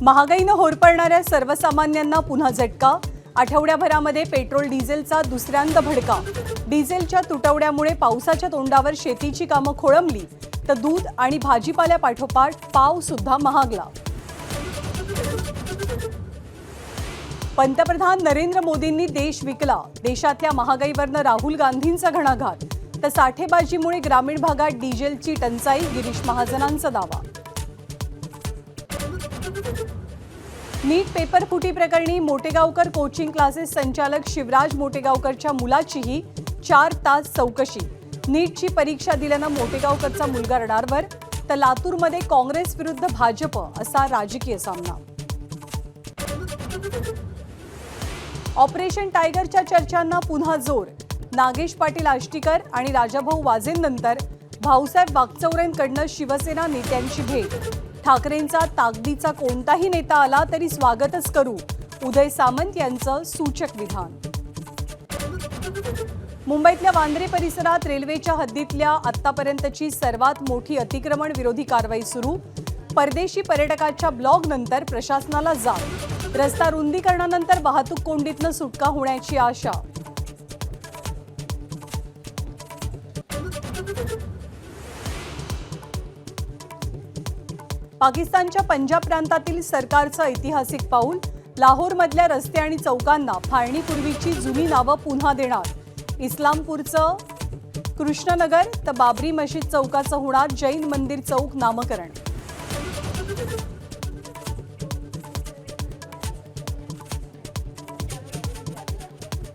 महागाईनं होरपळणाऱ्या सर्वसामान्यांना पुन्हा झटका। आठवड्याभरामध्ये पेट्रोल डिझेलचा दुसऱ्यांदा भडका। डिझेलच्या तुटवड्यामुळे पावसाच्या तोंडावर शेतीची कामं खोळंबली, तर दूध आणि भाजीपाल्यापाठोपाठ पाव सुद्धा महागला। पंतप्रधान नरेंद्र मोदींनी देश विकला। देशातल्या महागाईवरनं राहुल गांधींचा घणाघात, तर साठेबाजीमुळे ग्रामीण भागात डिझेलची टंचाई, गिरीश महाजनांचा दावा। नीट पेपर फुटी प्रकरणी मोटेगावकर कोचिंग क्लासेस संचालक शिवराज मोटेगावकरच्या मुलाचीही 4 तास चौकशी। नीटची परीक्षा दिल्यानं मोटेगावकरचा मुलगा रडारवर, तर लातूरमध्ये काँग्रेस विरुद्ध भाजप असा राजकीय सामना। ऑपरेशन टायगरच्या चर्चांना पुन्हा जोर। नागेश पाटील आष्टीकर आणि राजाभाऊ वाजेंनंतर भाऊसाहेब वागचौरेंकडनं शिवसेना नेत्यांची भेट। ठाकरेंचा ताकदीचा कोणताही नेता आला तरी स्वागतच करू, उदय सामंत यांचं सूचक विधान। मुंबईतल्या वांद्रे परिसरात रेल्वेच्या हद्दीतल्या आतापर्यंतची सर्वात मोठी अतिक्रमण विरोधी कारवाई सुरू। परदेशी पर्यटकाच्या ब्लॉगनंतर प्रशासनाला जाग। रस्ता रुंदीकरणानंतर वाहतूक कोंडीतनं सुटका होण्याची आशा। पाकिस्तानच्या पंजाब प्रांतातील सरकारचं ऐतिहासिक पाऊल। लाहोरमधल्या रस्ते आणि चौकांना फाळणीपूर्वीची जुनी नावं पुन्हा देणार। इस्लामपूरचं कृष्णनगर तर बाबरी मशीद चौकाचं होणार जैन मंदिर चौक नामकरण।